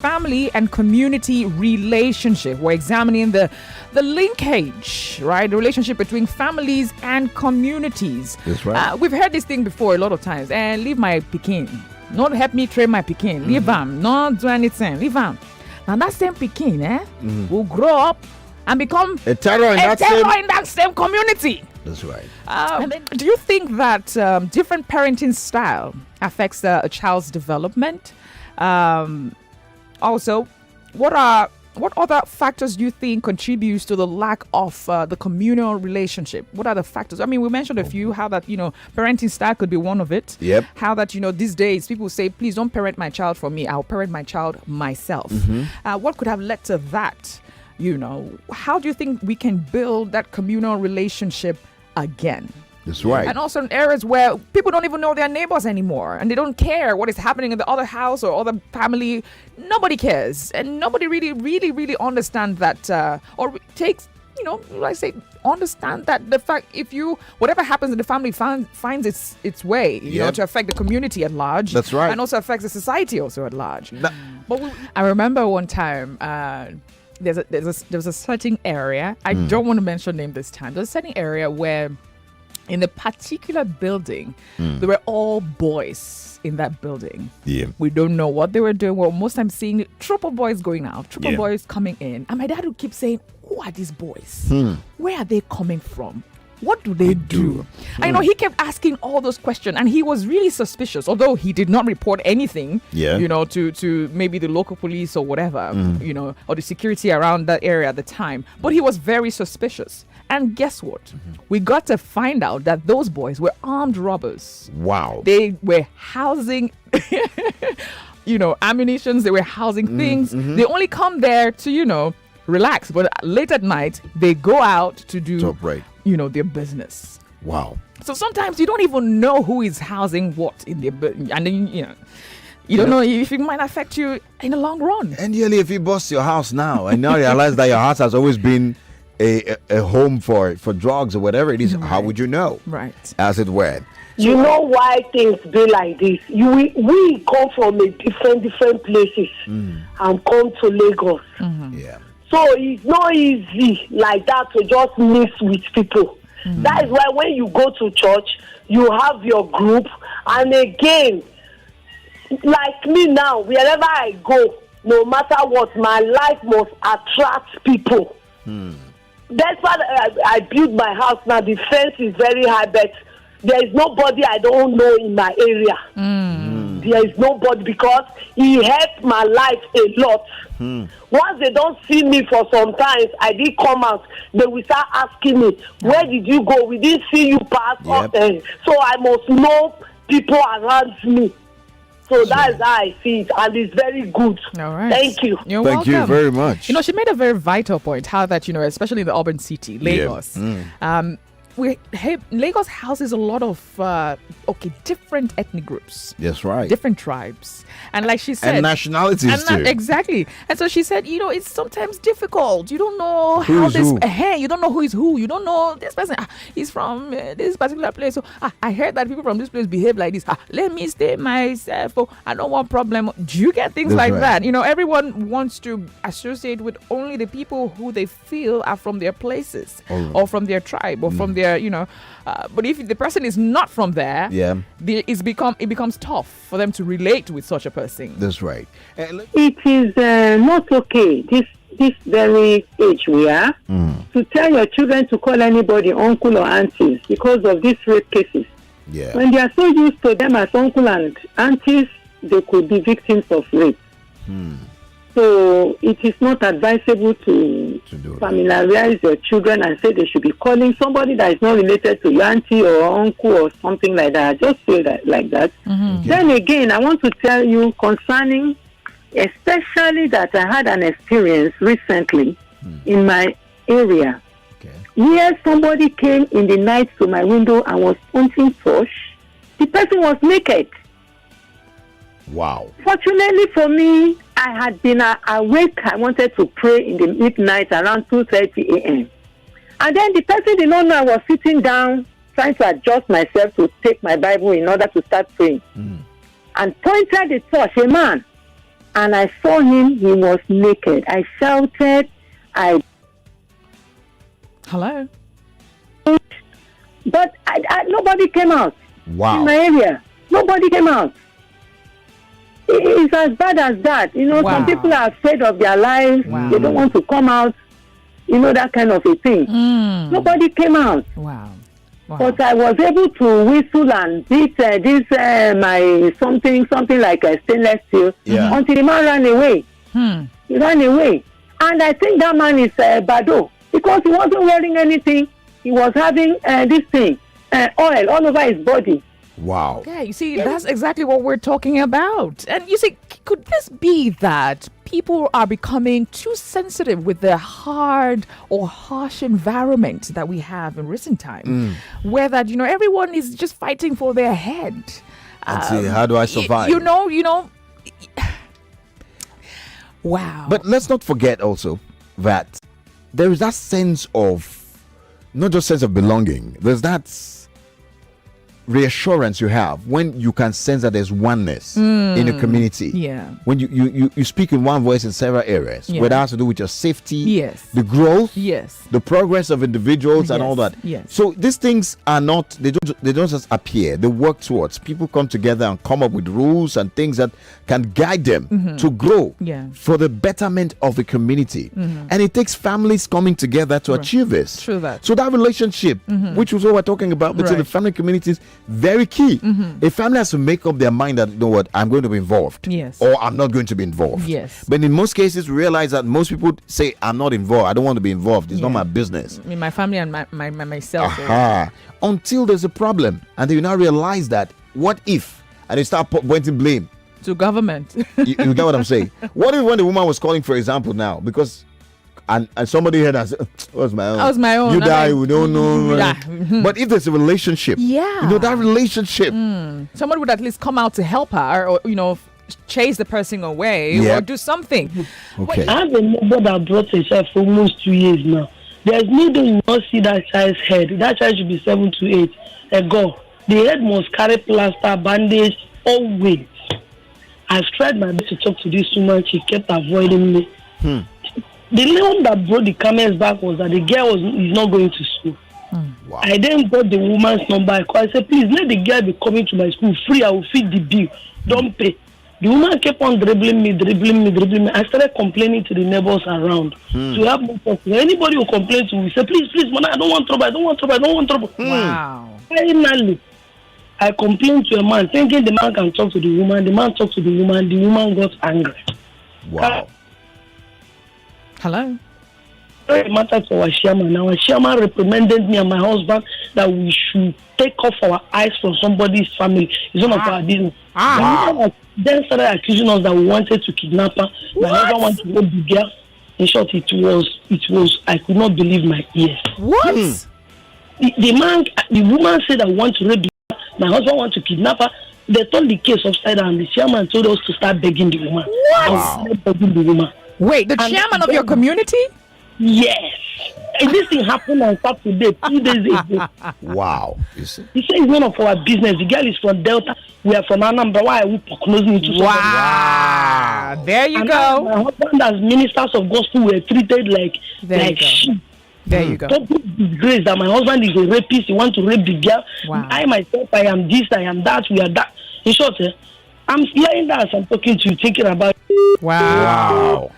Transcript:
family and community relationship. We're examining the linkage, right? The relationship between families and communities. That's right. We've heard this thing before a lot of times. And leave my Pekin. Not help me train my Pekin. Leave him. Not do anything. Leave him. Now that same Pekin, will grow up and become a terror in that same community. That's right. And then, do you think that different parenting style affects a child's development? Also, what other factors do you think contributes to the lack of the communal relationship? What are the factors? I mean, we mentioned a few, how that, parenting style could be one of it. Yep. How that, these days people say, please don't parent my child for me. I'll parent my child myself. What could have led to that? How do you think we can build that communal relationship again? That's right. And also in areas where people don't even know their neighbors anymore and they don't care what is happening in the other house or other family. Nobody cares. And nobody really understands that or takes, understand that the fact whatever happens in the family finds its way, to affect the community at large. That's right. And also affects the society also at large. I remember one time, there was a certain area, I don't want to mention name this time, there's a certain area where in the particular building, there were all boys in that building. Yeah. We don't know what they were doing. We're most times seeing troop of boys going out, troop of boys coming in. And my dad would keep saying, who are these boys? Where are they coming from? What do they do? And he kept asking all those questions, and he was really suspicious, although he did not report anything, to maybe the local police or whatever, or the security around that area at the time. But he was very suspicious. And guess what? We got to find out that those boys were armed robbers. Wow. They were housing, ammunitions. They were housing things. They only come there to, relax. But late at night, they go out to do, their business. Wow. So sometimes you don't even know who is housing what in their business. And then, you don't know if it might affect you in the long run. And really, if you bust your house now and now realize that your house has always been a home for drugs or whatever it is, how would you know? Right. As it were. You know why things be like this? We come from a different places and come to Lagos. Yeah. So it's not easy like that to just mix with people. That is why when you go to church, you have your group. And again, like me now, wherever I go, no matter what, my life must attract people. That's why I built my house now. The fence is very high, but there is nobody I don't know in my area. There is nobody because he helped my life a lot. Once they don't see me for some time, I did come out. They will start asking me, where did you go? We didn't see you pass. So I must know people around me. So that's how I see it, and it's very good. All right. Thank you. You're Thank welcome. you very much. She made a very vital point, how that, especially in the urban city, Lagos. Lagos houses a lot of different ethnic groups. That's right. Different tribes. And like she said, and nationalities too. Exactly. And so she said, it's sometimes difficult. You don't know Who's who. You don't know who is who. You don't know this person. He's from this particular place. So I heard that people from this place behave like this. Let me stay myself. I don't want problem. Do you get things like that? Everyone wants to associate with only the people who they feel are from their places or from their tribe or from their, but if the person is not from there, it becomes tough for them to relate with such a person. That's right. It is not okay, this very age we are, to tell your children to call anybody uncle or aunties because of these rape cases. Yeah. When they are so used to them as uncle and aunties, they could be victims of rape. So it is not advisable to familiarize your children and say they should be calling somebody that is not related to your auntie or uncle or something like that. I just feel that like that. Then again, I want to tell you concerning, especially that I had an experience recently in my area where somebody came in the night to my window and was punching torch. The person was naked. Wow. Fortunately for me, I had been awake. I wanted to pray in the midnight around 2:30 a.m. And then the person did not know I was sitting down trying to adjust myself to take my Bible in order to start praying. And pointed the torch, a man. and I saw him. He was naked. I shouted. Hello. But nobody came out. Wow. In my area. Nobody came out. It's as bad as that. Some people are afraid of their lives. Wow. They don't want to come out. That kind of a thing. Nobody came out. Wow. But I was able to whistle and beat my something like a stainless steel until the man ran away. He ran away. And I think that man is Bado because he wasn't wearing anything. He was having this thing, oil all over his body. Wow. Yeah, you see, that's exactly what we're talking about. And you see, could this be that people are becoming too sensitive with the hard or harsh environment that we have in recent time, where that, everyone is just fighting for their head. And see, how do I survive? Wow. But let's not forget also that there is that sense of, not just sense of belonging, there's that reassurance you have when you can sense that there's oneness in a community. Yeah. When you speak in one voice in several areas, whether it has to do with your safety, the growth, the progress of individuals and all that. Yes. So these things are not, they don't just appear, they work towards. People come together and come up with rules and things that can guide them to grow for the betterment of the community. And it takes families coming together to achieve this. True that. So that relationship, which was what we're talking about between the family communities, very key. A family has to make up their mind that, I'm going to be involved. Yes. Or I'm not going to be involved. Yes. But in most cases, we realize that most people say, I'm not involved. I don't want to be involved. It's not my business. I mean, my family and myself. Until there's a problem. And then you now realize that, what if? And they start pointing blame to government. you get what I'm saying? What if when the woman was calling for example now, because and somebody had said, was my own. That was my own. You die, we don't know. But if there's a relationship, that relationship. Somebody would at least come out to help her, or chase the person away, or do something. Okay. I have a neighbor that brought a child for almost 2 years now. There's no day you not see that child's head. That child should be 7 to 8 ago. The head must carry plaster, bandage, always. I've tried my best to talk to this woman. She kept avoiding me. The one that brought the comments back was that the girl is not going to school. Wow. I then got the woman's number. I said, please let the girl be coming to my school free. I will feed the bill. Don't pay. The woman kept on dribbling me. I started complaining to the neighbors around. To have no problem. Anybody who complains to me, say, please, man, I don't want trouble. Wow. Finally, I complained to a man, thinking the man can talk to the woman. The man talked to the woman. The woman got angry. Wow. Hello. It matter to our chairman. Our chairman reprimanded me and my husband that we should take off our eyes from somebody's family. It's one of our business. Then started accusing us that we wanted to kidnap her. My husband wanted to rape the girl. In short, it was. I could not believe my ears. What? The woman said, I want to rape the girl. My husband wants to kidnap her. They turned the case upside down. The chairman told us to start begging the woman. What? Wow. Begging the woman. Wait, the chairman of your community? Yes. And this thing happened on Saturday, 2 days ago. Wow. He said it's none of our business. The girl is from Delta. We are from Anambra. Why are we closing it to Wow. There you go. My husband, as ministers of gospel, were treated like sheep. There you go. Don't put disgrace that my husband is a rapist. He wants to rape the girl. Wow. I myself, I am this, I am that, we are that. In short, I'm hearing that as I'm talking to you, thinking about. Wow.